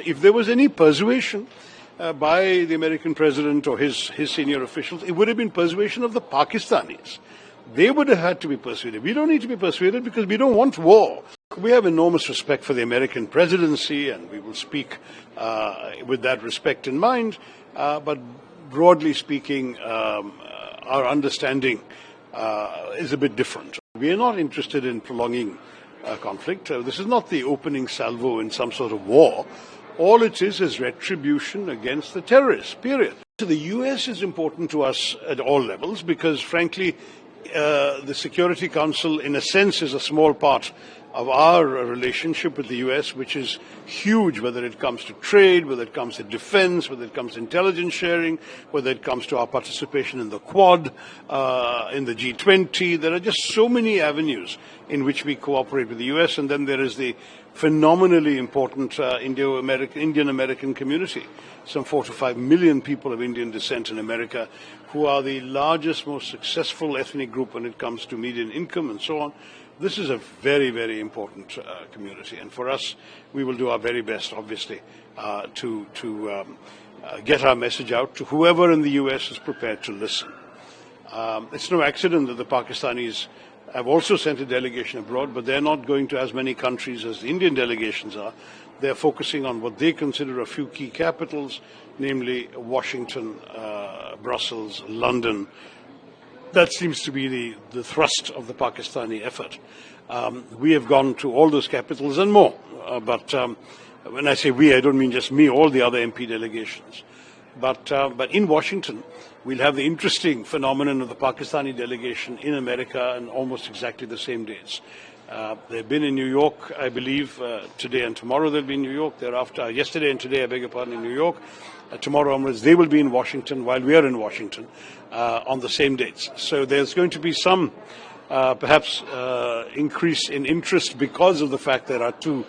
If there was any persuasion by the American president or his senior officials, it would have been persuasion of the Pakistanis. They would have had to be persuaded. We don't need to be persuaded because we don't want war. We have enormous respect for the American presidency, and we will speak with that respect in mind. But broadly speaking, our understanding is a bit different. We are not interested in prolonging conflict. This is not the opening salvo in some sort of war. All it is retribution against the terrorists, period. So the US is important to us at all levels because, frankly, the Security Council, in a sense, is a small part of our relationship with the US, which is huge, whether it comes to trade, whether it comes to defense, whether it comes to intelligence sharing, whether it comes to our participation in the Quad, in the G20. There are just so many avenues in which we cooperate with the US, and then there is the phenomenally important Indian-American community. Some 4 to 5 million people of Indian descent in America, who are the largest, most successful ethnic group when it comes to median income and so on. This is a very, very important community, and for us, we will do our very best, obviously, to get our message out to whoever in the US is prepared to listen. It's no accident that the Pakistanis have also sent a delegation abroad, but they're not going to as many countries as the Indian delegations are. They're focusing on what they consider a few key capitals, namely Washington, Brussels, London. That seems to be the thrust of the Pakistani effort. We have gone to all those capitals and more. But when I say we, I don't mean just me, all the other MP delegations. But in Washington, we'll have the interesting phenomenon of the Pakistani delegation in America on almost exactly the same dates. They've been in New York, I believe, today and tomorrow they'll be in New York. Thereafter, yesterday and today, I beg your pardon, in New York. Tomorrow onwards, they will be in Washington while we are in Washington on the same dates. So there's going to be some, perhaps, increase in interest because of the fact there are two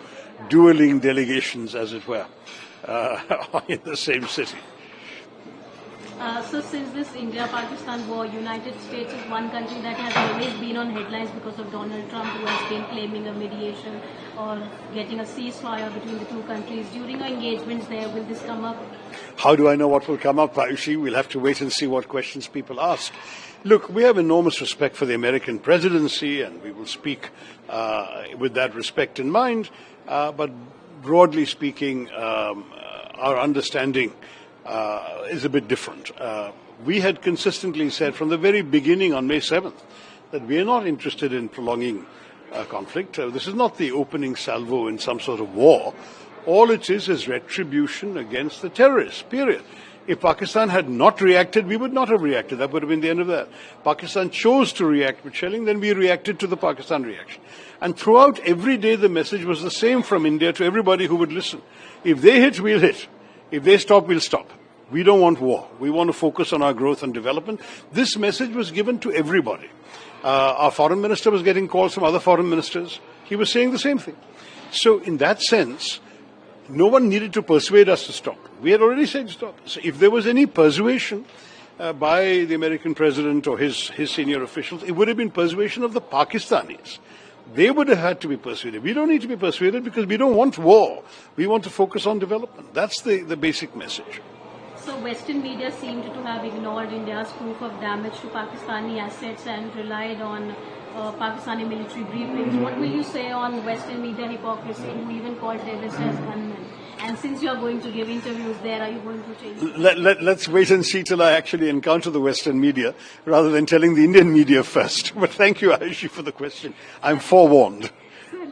dueling delegations, as it were, in the same city. So since this India-Pakistan war, United States is one country that has always been on headlines because of Donald Trump, who has been claiming a mediation or getting a ceasefire between the two countries. During our engagements there, will this come up? How do I know what will come up, Ayushi? We'll have to wait and see what questions people ask. Look, we have enormous respect for the American presidency, and we will speak with that respect in mind. But broadly speaking, our understanding is a bit different. We had consistently said from the very beginning on May 7th that we are not interested in prolonging conflict. This is not the opening salvo in some sort of war. All it is retribution against the terrorists, period. If Pakistan had not reacted, we would not have reacted. That would have been the end of that. Pakistan chose to react with shelling, then we reacted to the Pakistan reaction. And throughout every day, the message was the same from India to everybody who would listen. If they hit, we'll hit. If they stop, we'll stop. We don't want war. We want to focus on our growth and development. This message was given to everybody. Our foreign minister was getting calls from other foreign ministers. He was saying the same thing. So in that sense, no one needed to persuade us to stop. We had already said stop. So if there was any persuasion by the American president or his senior officials, it would have been persuasion of the Pakistanis. They would have had to be persuaded. We don't need to be persuaded because we don't want war. We want to focus on development. That's the basic message. So Western media seemed to have ignored India's proof of damage to Pakistani assets and relied on Pakistani military briefings. What will you say on Western media hypocrisy, who even called terrorists as gunmen? And since you are going to give interviews there, are you going to change? Let's wait and see till I actually encounter the Western media rather than telling the Indian media first. But thank you, Ayushi, for the question. I'm forewarned.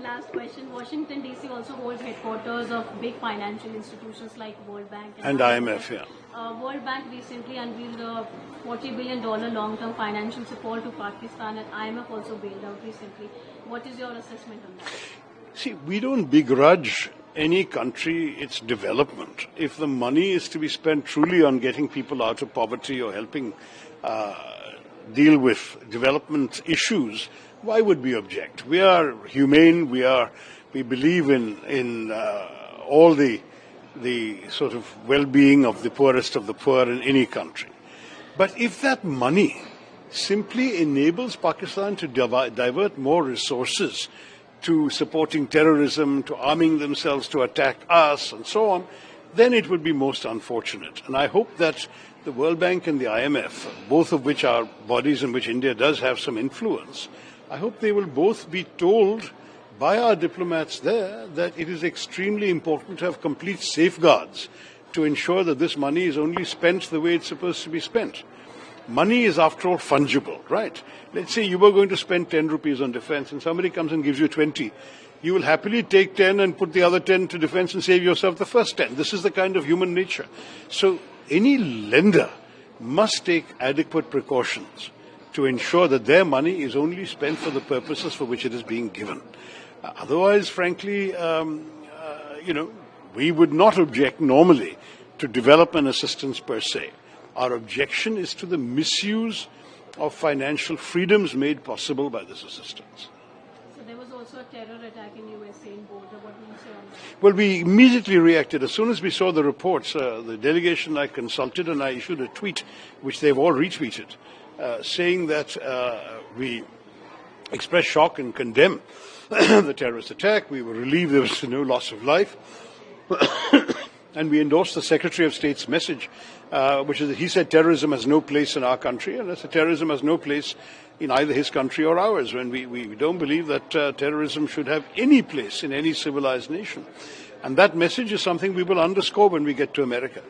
Last question. Washington, D.C. also holds headquarters of big financial institutions like World Bank and IMF. Yeah. World Bank recently unveiled a $40 billion long-term financial support to Pakistan, and IMF also bailed out recently. What is your assessment on that? See, we don't begrudge any country its development. If the money is to be spent truly on getting people out of poverty or helping deal with development issues, why would we object? We are humane. We believe in all the sort of well-being of the poorest of the poor in any country. But if that money simply enables Pakistan to divert more resources to supporting terrorism, to arming themselves to attack us, and so on, then it would be most unfortunate. And I hope that the World Bank and the IMF, both of which are bodies in which India does have some influence, I hope they will both be told by our diplomats there that it is extremely important to have complete safeguards to ensure that this money is only spent the way it's supposed to be spent. Money is, after all, fungible, right? Let's say you were going to spend 10 rupees on defense and somebody comes and gives you 20. You will happily take 10 and put the other 10 to defense and save yourself the first 10. This is the kind of human nature. So any lender must take adequate precautions to ensure that their money is only spent for the purposes for which it is being given. Otherwise, frankly, we would not object normally to development assistance per se. Our objection is to the misuse of financial freedoms made possible by this assistance. So there was also a terror attack in USA in border. What will you say on that? Well, we immediately reacted. As soon as we saw the reports, the delegation I consulted and I issued a tweet, which they've all retweeted, saying that we express shock and condemn the terrorist attack. We were relieved there was no loss of life. And we endorsed the Secretary of State's message, which is that he said terrorism has no place in our country, and that terrorism has no place in either his country or ours. When we don't believe that terrorism should have any place in any civilized nation. And that message is something we will underscore when we get to America.